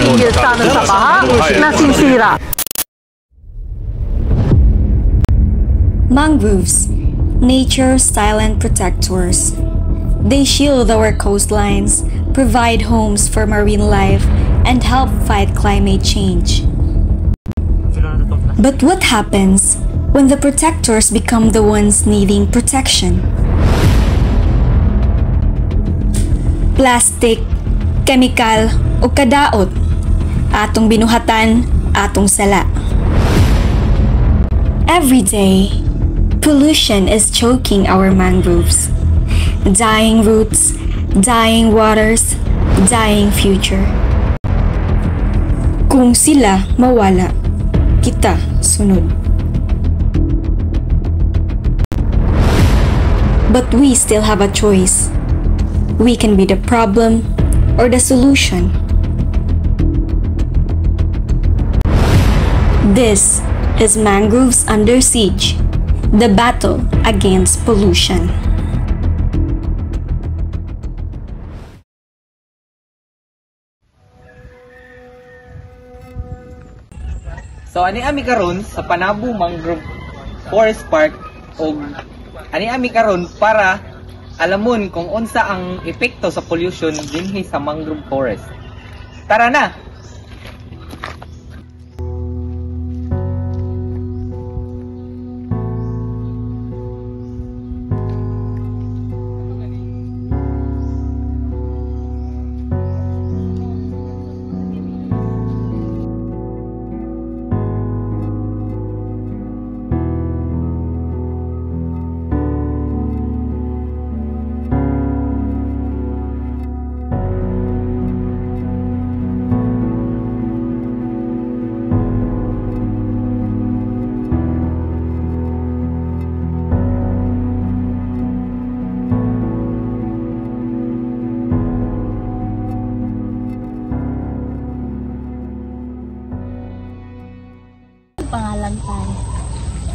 tumigil sana sa baha, nasisira. Mangroves, nature's silent protectors. They shield our coastlines, provide homes for marine life, and help fight climate change. But what happens when the protectors become the ones needing protection? Plastic, chemical, o kadaot, atong binuhatan, atong sala. Every day, pollution is choking our mangroves. Dying roots, dying waters, dying future. Kung sila mawala, kita sunod. But we still have a choice. We can be the problem or the solution. This is Mangroves Under Siege, the battle against pollution. So ani ami karon sa Panabo Mangrove Forest Park og ani ami karon para alamon kung unsa ang epekto sa pollution dinhi sa mangrove forest. Tara na. Pangalan tayo.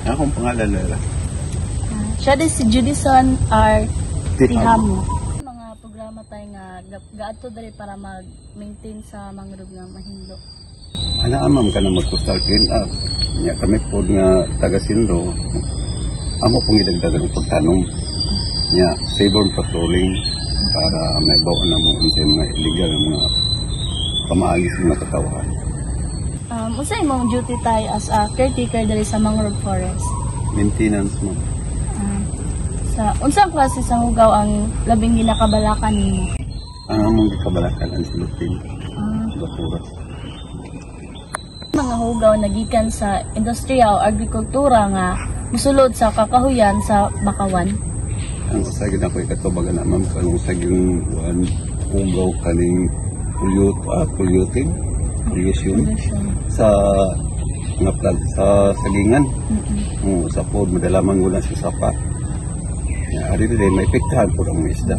Akong pangalan nila. Siya din si Judison R. Tihamo. Mga programa tayo nga gaato dali para mag-maintain sa mangrove nga mahindo. Amam ka na mag-coastal clean up. Nya kami po nga taga-Sindo. Amo pong idagdagan ng pagtanong. Nya seaborne patrolling para may bawa na mga mga illegal na mga pamaagis ng mga katawan. Unsa imong duty tayo as a caretaker dali sa mangrove forest? Maintenance mo. Unsang klase sa hugaw ang labing ginakabalakan nimo? Ang among gikabalakan ang silutin. Basura. Mga hugaw nagikan sa industriya o agrikultura nga musulod sa kakahuyan sa Bakawan. Ang usagin ako ikatubagan naman kung usagin hugaw kaning pollution sa mga plant sa sagingan. Sa pod madalaman mo na sa sapa. Ari din may epektahan po ang isda.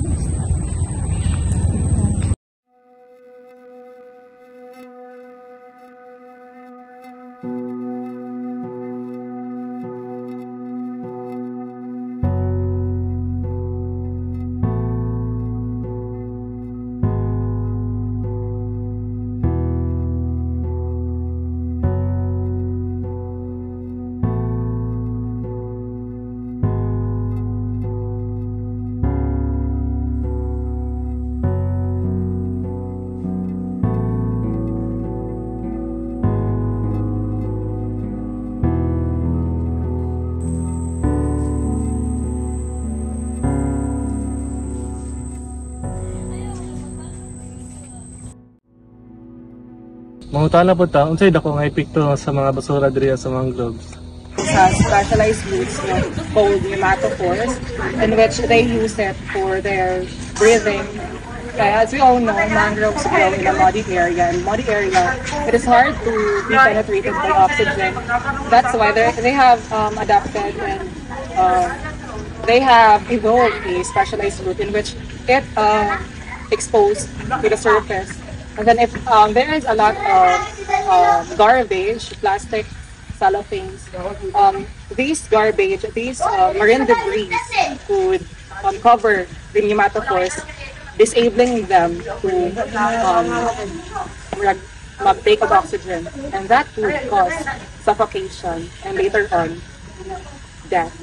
Mangutana po ta, unsay dako nga epekto sa mga basura diri sa mangroves? Sa specialized roots called nematophores, in which they use it for their breathing. Kaya as we all know, mangroves grow in a muddy area. In muddy area, it is hard to be penetrated by oxygen. That's why they have adapted and they have evolved a specialized root in which it exposed to the surface. And then if there is a lot of garbage, plastic, cellophanes, these marine debris could cover the nematophores, disabling them to mag-take of oxygen, and that would cause suffocation and later on death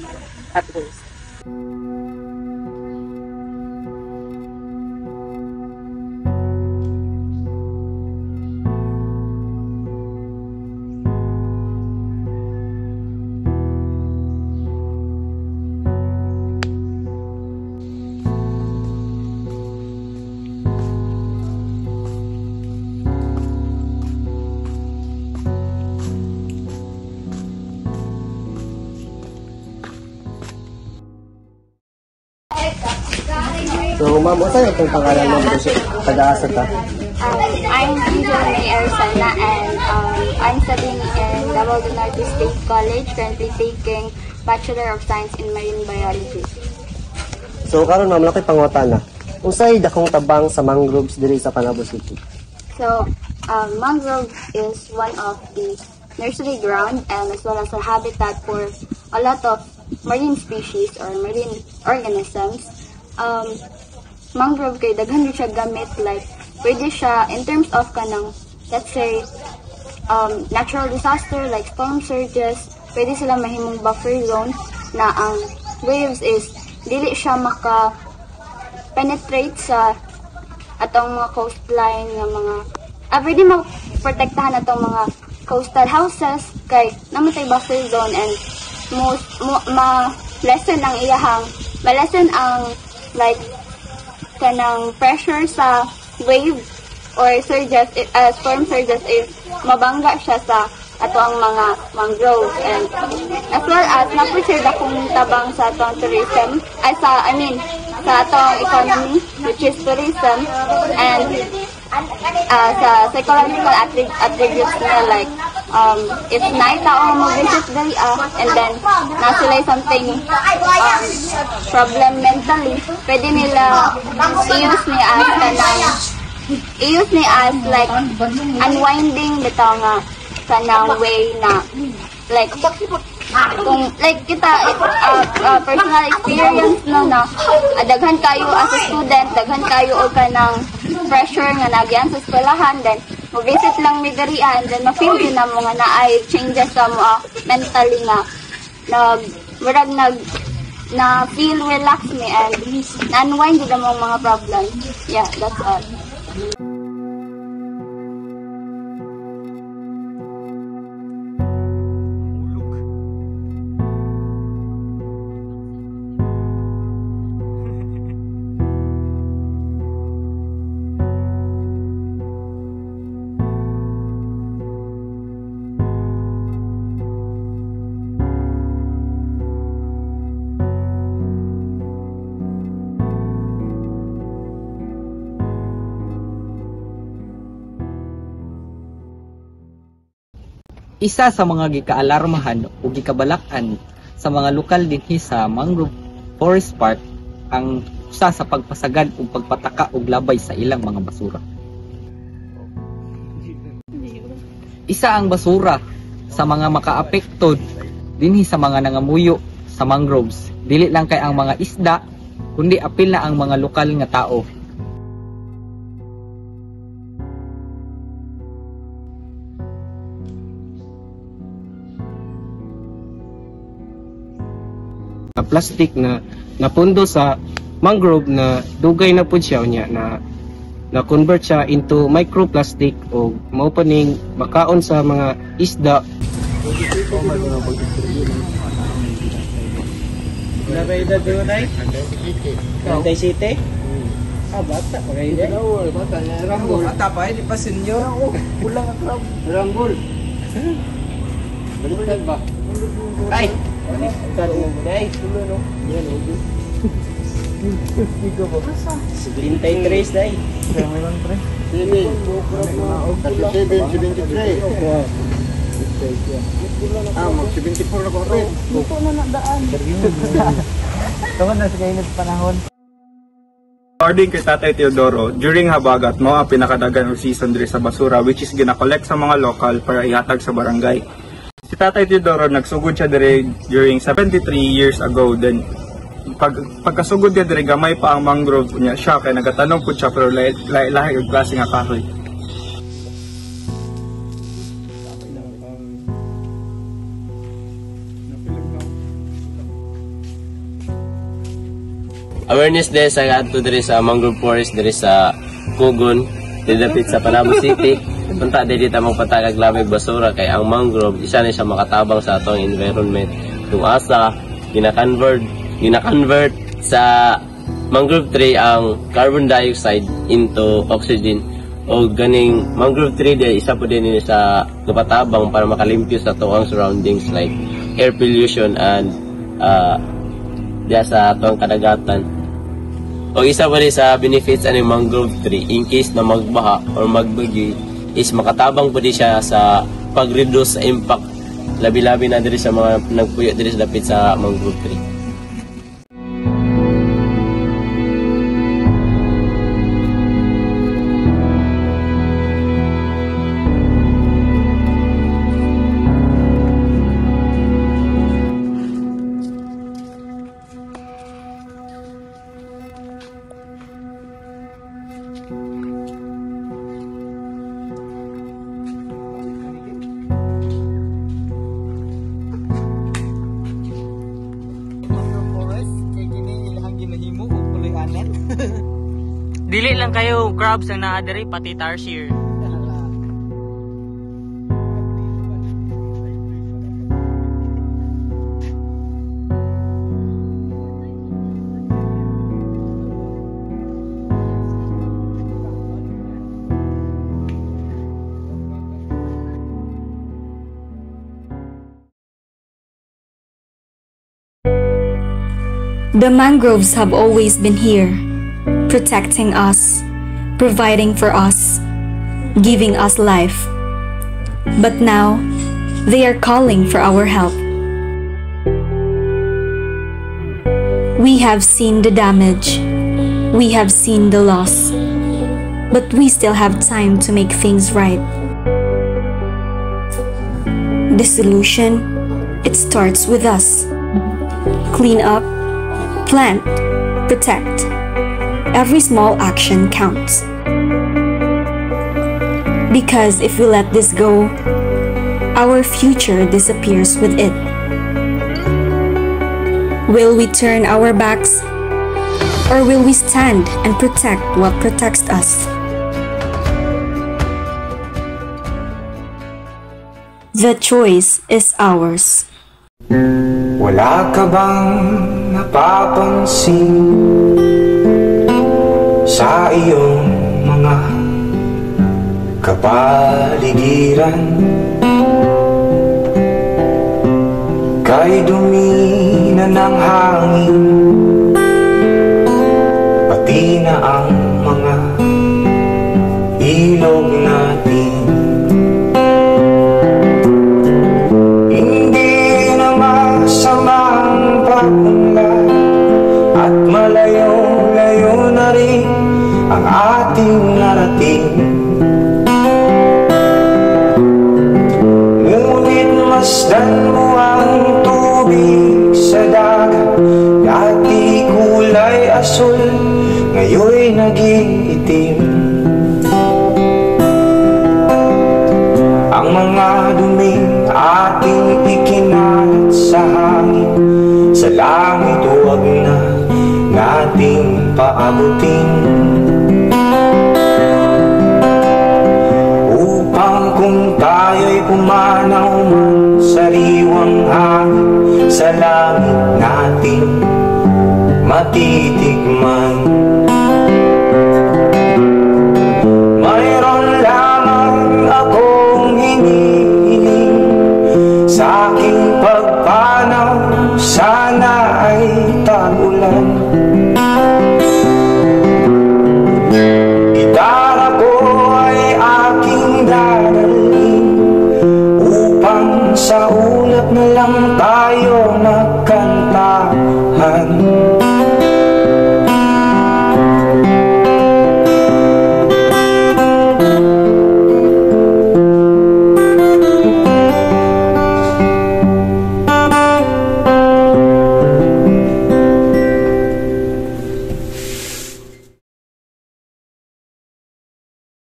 at worst. So, ma'am, ano yung pangalan mo sa taga-asa ta? I'm Angel May Arsana and I'm studying in Davao del Norte State College, currently taking Bachelor of Science in Marine Biology. So, karon ma'am, laki pangutana. Unsay dakong tabang sa mangroves diri sa Panabo City? So, mangrove is one of the nursery ground and as well as a habitat for a lot of marine species or marine organisms. Mangrove kay daghan rin siya gamit, like pwede siya in terms of kanang let's say natural disaster like storm surges, pwede sila mahimong buffer zone na ang waves is dili siya maka penetrate sa atong mga coastline nga mga pwede maprotektahan atong mga coastal houses kay namatay buffer zone and ma-lessen ang like kanang pressure sa wave or surges, storm surges is mabangga siya sa ato ang mga mangrove and as well as na-preserve akong tabang sa atong tourism sa atong economy which is tourism and sa psychological attributes niya like if naitao mo visit dali and then nasulay something problem mentally, pwede nila i-use ni as like unwinding bitaw nga kanang way na like kung like kita personal experience no na daghan kayo as a student, daghan kayo og kanang pressure nga nagyan sa eskwelahan, then mo-visit lang mi diri and then ma-feel din na mo nga naay changes sa mo mentally nga na feel relax me and na-unwind din ang mga problems. Yeah, that's all. Isa sa mga gikaalarmahan o gikabalakan sa mga lokal dinhi sa Mangrove Forest Park ang usa sa pagpasagad o pagpataka og labay sa ilang mga basura. Isa ang basura sa mga makaapekto dinhi sa mga nangamuyo sa mangroves. Dili lang kay ang mga isda kundi apil na ang mga lokal nga tao. Plastic na napundo sa mangrove na dugay na pud siya niya na convert siya into microplastic o maupaning makaon sa mga isda. Nabayda doon ay? Antay City? Bata pa kayo din? Bata niya. Rambol. Bata pa, hindi pa senyor. Kulang at Rambol. Baliktad ba? Ay! Baliktad mo ba? Ay! Tulo no? Yan o. Ikaw ba? 73 day. Kaya may lang pre? 73. Mag-74 na ko rin. Dito na nadaan. Tawag na sa kainit panahon. According kay Tatay Teodoro, during habagat mo ang pinakadagan o season diri sa basura which is gina-collect sa mga lokal para ihatag sa barangay. Si Tatay Teodoro nagsugod siya diri during 73 years ago. Then pagkasugod niya diri gamay pa ang mangrove niya siya kay nagatanong pud siya pero lahi og klase nga kahoy. awareness day sa adto diri sa mangrove forest diri sa Kugon, didapit sa Panabo City. Punta dili ta magpatagag lamig basura kay ang mangrove isa ni siya makatabang sa atong environment. Kung asa gina-convert sa mangrove tree ang carbon dioxide into oxygen o ganing mangrove tree day isa po din sa kapatabang para makalimpyo sa tuwang surroundings like air pollution and diya sa tuwang kadagatan. O isa pa rin sa benefits ani mangrove tree in case na magbaha or magbagyo is makatabang po din siya sa pag-reduce sa impact labi-labi na diri sa mga nagpuyo diri sa dapit sa mangrove tree. Dili lang kayo crabs ang naa diri pati tarsier. The mangroves have always been here, protecting us, providing for us, giving us life. But now, they are calling for our help. We have seen the damage, we have seen the loss, but we still have time to make things right. The solution, it starts with us. Clean up, plant, protect. Every small action counts. Because if we let this go, our future disappears with it. Will we turn our backs? Or will we stand and protect what protects us? The choice is ours. Wala ka bang napapansin sa iyong mga kapaligiran? Kay dumi na ng hangin, pati na ang mga ilog natin. Masamang pag-unlad at malayo-layo na rin ang ating narating. Ngunit masdan mo ang tubig sa dagat, dati kulay asul, ngayon'y naging itim. Ang mga duming ating ikinalat sa hangin, sa langit huwag na nating paabutin. Upang kung tayo'y pumanaw man sariwang hangin, sa langit natin matitikman. Mayroon lamang akong hinihiling sa aking pagpanaw, sana ay tag-ulan. Gitara ko ay aking dadalhin upang sa ulap na lang tayo nagkantahan.